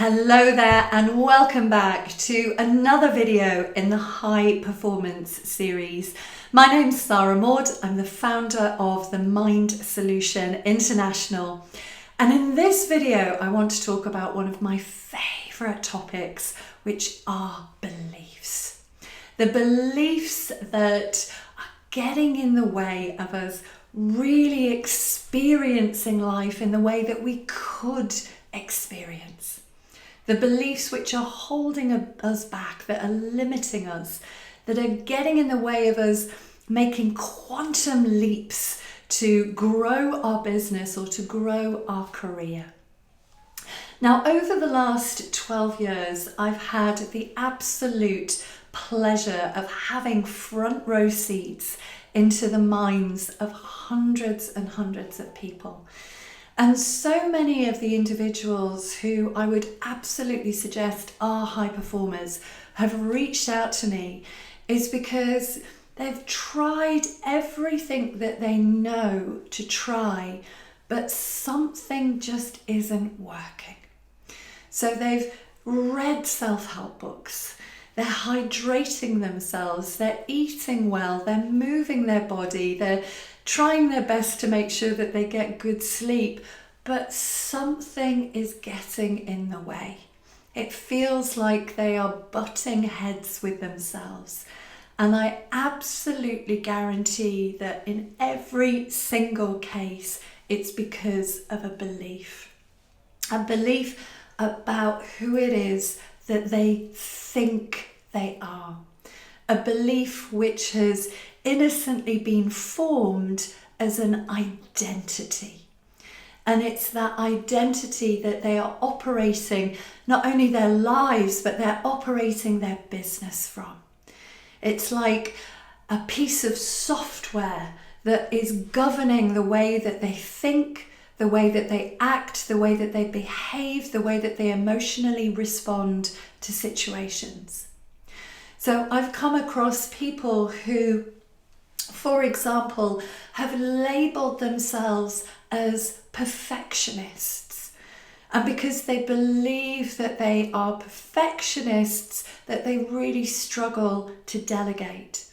Hello there and welcome back to another video in the High Performance series. My name's Sarah Maud. I'm the founder of the Mind Solution International. And in this video, I want to talk about one of my favorite topics, which are beliefs. The beliefs that are getting in the way of us really experiencing life in the way that we could experience. The beliefs which are holding us back, that are limiting us, that are getting in the way of us making quantum leaps to grow our business or to grow our career. Now, over the last 12 years, I've had the absolute pleasure of having front row seats into the minds of hundreds and hundreds of people. And so many of the individuals who I would absolutely suggest are high performers have reached out to me is because they've tried everything that they know to try, but something just isn't working. So they've read self-help books, they're hydrating themselves, they're eating well, they're moving their body, they're trying their best to make sure that they get good sleep, but something is getting in the way. It feels like they are butting heads with themselves. And I absolutely guarantee that in every single case, it's because of a belief about who it is that they think they are. A belief which has innocently been formed as an identity. And it's that identity that they are operating not only their lives, but they're operating their business from. It's like a piece of software that is governing the way that they think, the way that they act, the way that they behave, the way that they emotionally respond to situations. So I've come across people who, for example, have labelled themselves as perfectionists. And because they believe that they are perfectionists, that they really struggle to delegate.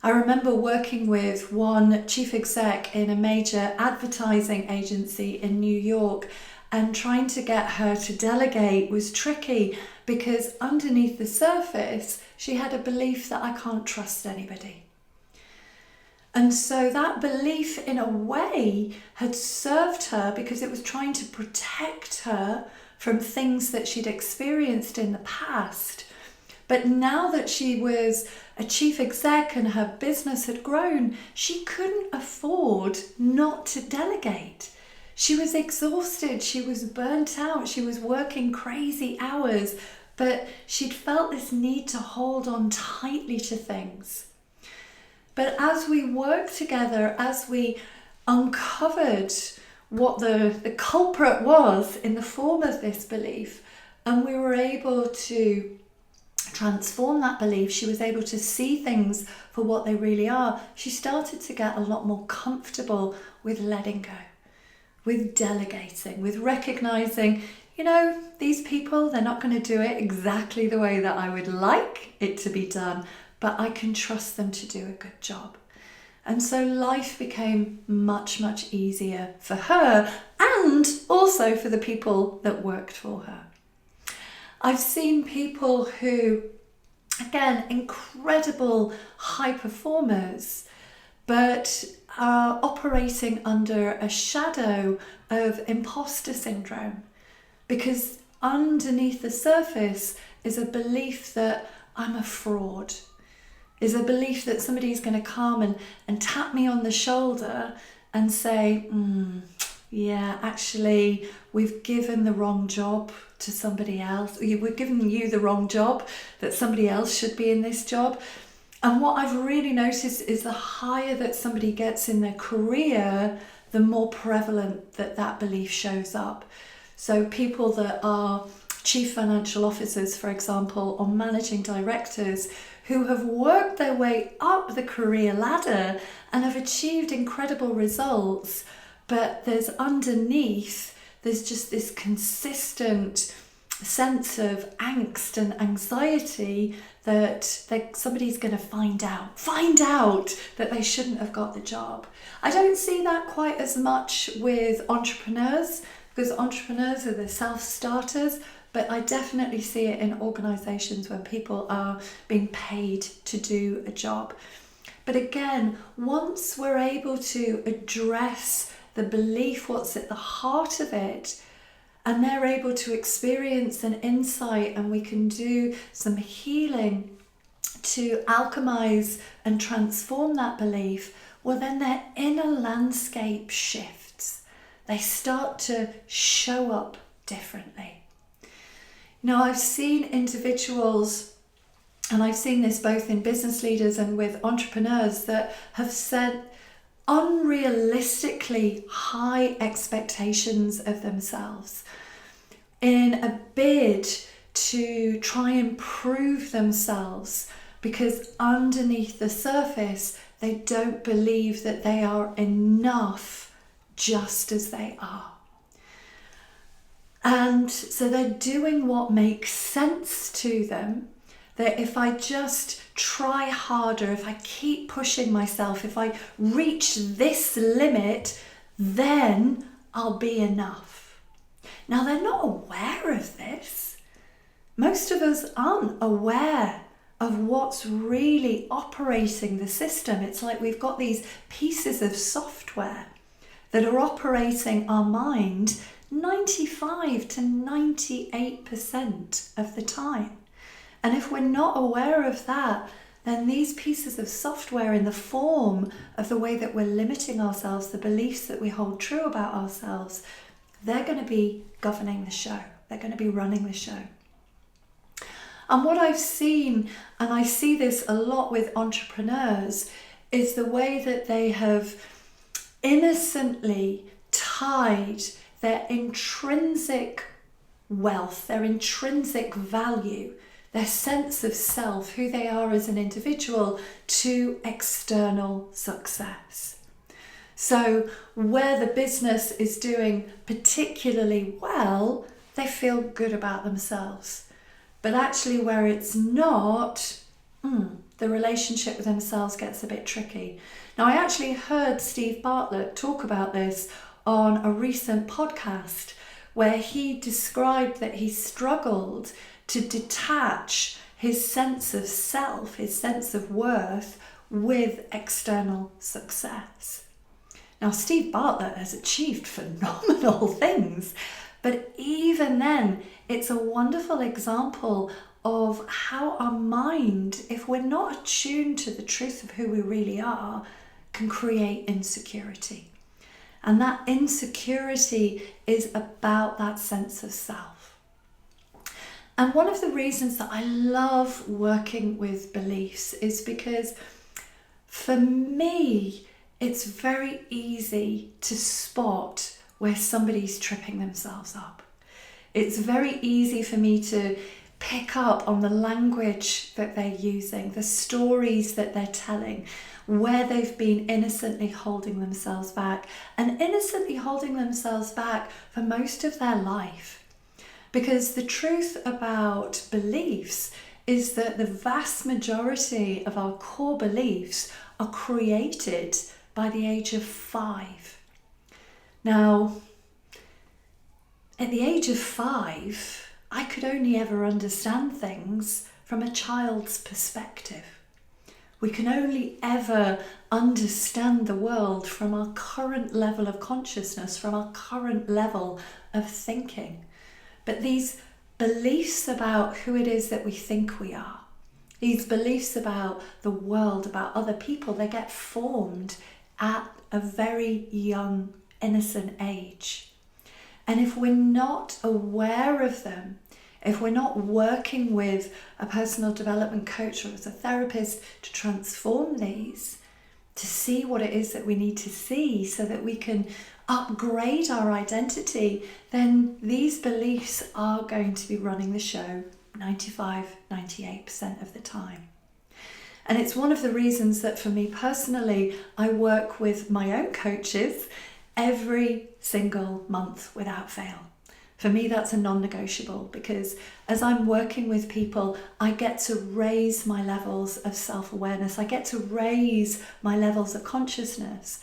I remember working with one chief exec in a major advertising agency in New York, and trying to get her to delegate was tricky because underneath the surface, she had a belief that I can't trust anybody. And so that belief, in a way, had served her because it was trying to protect her from things that she'd experienced in the past. But now that she was a chief exec and her business had grown, she couldn't afford not to delegate. She was exhausted, she was burnt out, she was working crazy hours, but she'd felt this need to hold on tightly to things. But as we worked together, as we uncovered what the culprit was in the form of this belief, and we were able to transform that belief, she was able to see things for what they really are. She started to get a lot more comfortable with letting go, with delegating, with recognizing, these people, they're not going to do it exactly the way that I would like it to be done, but I can trust them to do a good job. And so life became much, much easier for her and also for the people that worked for her. I've seen people who, again, incredible high performers, but are operating under a shadow of impostor syndrome, because underneath the surface is a belief that I'm a fraud, is a belief that somebody's going to come and tap me on the shoulder and say, yeah, actually, we've given the wrong job to somebody else. We're giving you the wrong job, that somebody else should be in this job. And what I've really noticed is the higher that somebody gets in their career, the more prevalent that belief shows up. So people that are chief financial officers, for example, or managing directors who have worked their way up the career ladder and have achieved incredible results, but there's just this consistent sense of angst and anxiety that somebody's going to find out that they shouldn't have got the job. I don't see that quite as much with entrepreneurs, because entrepreneurs are the self-starters, but I definitely see it in organisations when people are being paid to do a job. But again, once we're able to address the belief, what's at the heart of it, and they're able to experience an insight, and we can do some healing to alchemize and transform that belief, well, then their inner landscape shifts. They start to show up differently. Now, I've seen individuals, and I've seen this both in business leaders and with entrepreneurs, that have set unrealistically high expectations of themselves in a bid to try and prove themselves, because underneath the surface they don't believe that they are enough just as they are. And so they're doing what makes sense to them, that if I just try harder, if I keep pushing myself, if I reach this limit, then I'll be enough. Now, they're not aware of this. Most of us aren't aware of what's really operating the system. It's like we've got these pieces of software that are operating our mind 95 to 98% of the time. And if we're not aware of that, then these pieces of software, in the form of the way that we're limiting ourselves, the beliefs that we hold true about ourselves, they're going to be governing the show. They're going to be running the show. And what I've seen, and I see this a lot with entrepreneurs, is the way that they have innocently tied their intrinsic wealth, their intrinsic value, their sense of self, who they are as an individual, to external success. So where the business is doing particularly well, they feel good about themselves. But actually where it's not, the relationship with themselves gets a bit tricky. Now, I actually heard Steve Bartlett talk about this on a recent podcast, where he described that he struggled to detach his sense of self, his sense of worth, with external success. Now, Steve Bartlett has achieved phenomenal things, but even then, it's a wonderful example of how our mind, if we're not attuned to the truth of who we really are, can create insecurity. And that insecurity is about that sense of self. And one of the reasons that I love working with beliefs is because, for me, it's very easy to spot where somebody's tripping themselves up. It's very easy for me to pick up on the language that they're using, the stories that they're telling, where they've been innocently holding themselves back, and innocently holding themselves back for most of their life. Because the truth about beliefs is that the vast majority of our core beliefs are created by the age of 5. Now, at the age of 5, I could only ever understand things from a child's perspective. We can only ever understand the world from our current level of consciousness, from our current level of thinking. But these beliefs about who it is that we think we are, these beliefs about the world, about other people, they get formed at a very young, innocent age. And if we're not aware of them, if we're not working with a personal development coach or as a therapist to transform these, to see what it is that we need to see so that we can upgrade our identity, then these beliefs are going to be running the show 95, 98% of the time. And it's one of the reasons that for me personally, I work with my own coaches every single month without fail. For me, that's a non-negotiable, because as I'm working with people, I get to raise my levels of self-awareness. I get to raise my levels of consciousness.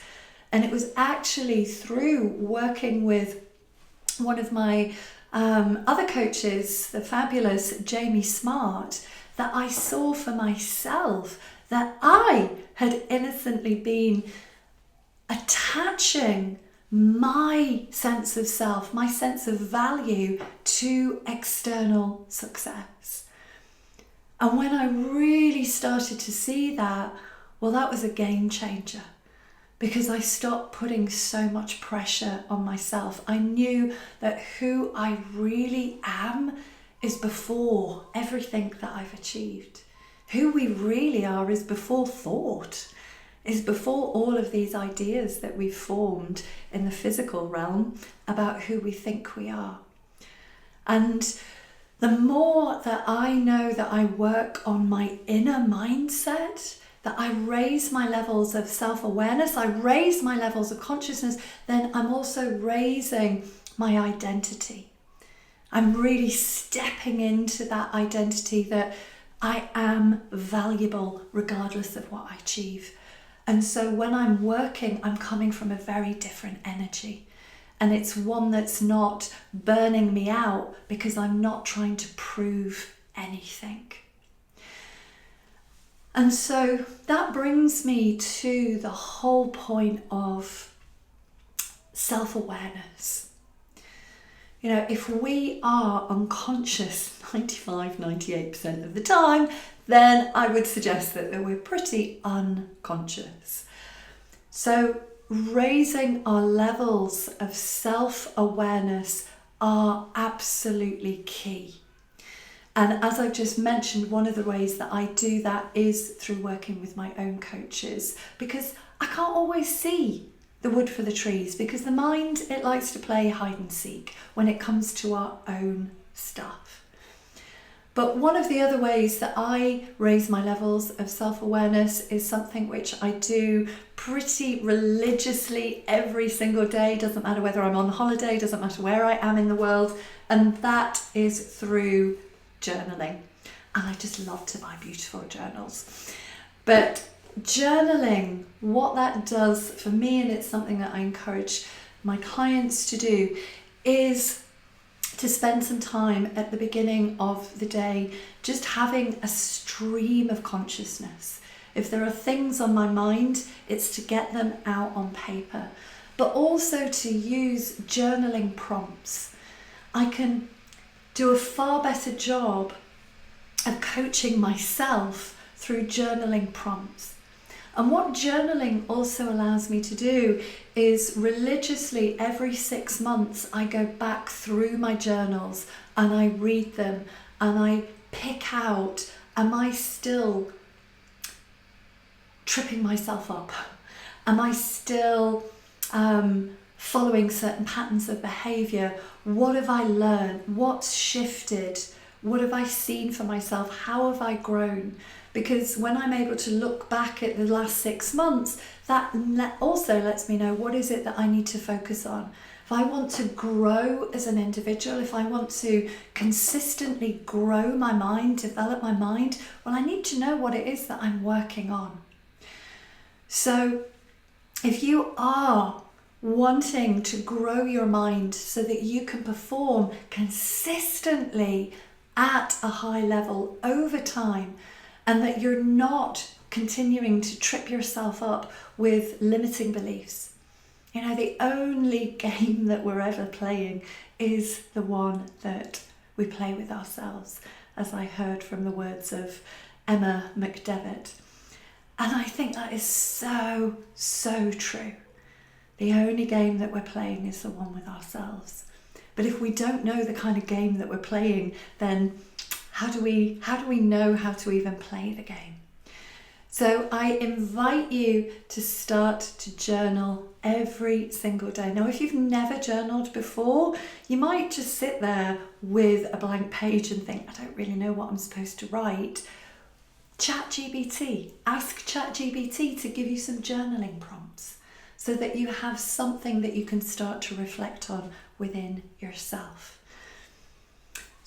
And it was actually through working with one of my other coaches, the fabulous Jamie Smart, that I saw for myself that I had innocently been attaching my sense of self, my sense of value to external success. And when I really started to see that, well, that was a game changer, because I stopped putting so much pressure on myself. I knew that who I really am is before everything that I've achieved. Who we really are is before thought, is before all of these ideas that we've formed in the physical realm about who we think we are. And the more that I know that I work on my inner mindset, that I raise my levels of self-awareness, I raise my levels of consciousness, then I'm also raising my identity. I'm really stepping into that identity that I am valuable regardless of what I achieve. And so when I'm working, I'm coming from a very different energy. And it's one that's not burning me out, because I'm not trying to prove anything. And so that brings me to the whole point of self-awareness. You know, if we are unconscious 98% of the time, then I would suggest that we're pretty unconscious. So raising our levels of self-awareness are absolutely key. And as I've just mentioned, one of the ways that I do that is through working with my own coaches, because I can't always see the wood for the trees, because the mind, it likes to play hide and seek when it comes to our own stuff. But one of the other ways that I raise my levels of self-awareness is something which I do pretty religiously every single day. Doesn't matter whether I'm on holiday, doesn't matter where I am in the world, and that is through journaling. And I just love to buy beautiful journals. But journaling, what that does for me, and it's something that I encourage my clients to do, is to spend some time at the beginning of the day just having a stream of consciousness. If there are things on my mind, it's to get them out on paper, but also to use journaling prompts. I can do a far better job of coaching myself through journaling prompts. And what journaling also allows me to do is religiously every 6 months I go back through my journals and I read them and I pick out, am I still tripping myself up? Am I still following certain patterns of behaviour? What have I learned? What's shifted? What have I seen for myself? How have I grown? Because when I'm able to look back at the last 6 months, that also lets me know what is it that I need to focus on. If I want to grow as an individual, if I want to consistently grow my mind, develop my mind, well, I need to know what it is that I'm working on. So if you are wanting to grow your mind so that you can perform consistently at a high level over time, and that you're not continuing to trip yourself up with limiting beliefs. You know, the only game that we're ever playing is the one that we play with ourselves, as I heard from the words of Emma McDevitt. And I think that is so, so true. The only game that we're playing is the one with ourselves. But if we don't know the kind of game that we're playing, then how do we know how to even play the game? So I invite you to start to journal every single day. Now, if you've never journaled before, you might just sit there with a blank page and think, I don't really know what I'm supposed to write. ChatGPT, ask ChatGPT to give you some journaling prompts so that you have something that you can start to reflect on within yourself.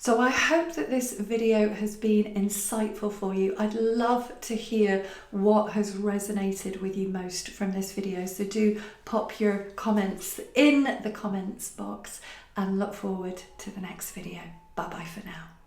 So I hope that this video has been insightful for you. I'd love to hear what has resonated with you most from this video. So do pop your comments in the comments box and look forward to the next video. Bye bye for now.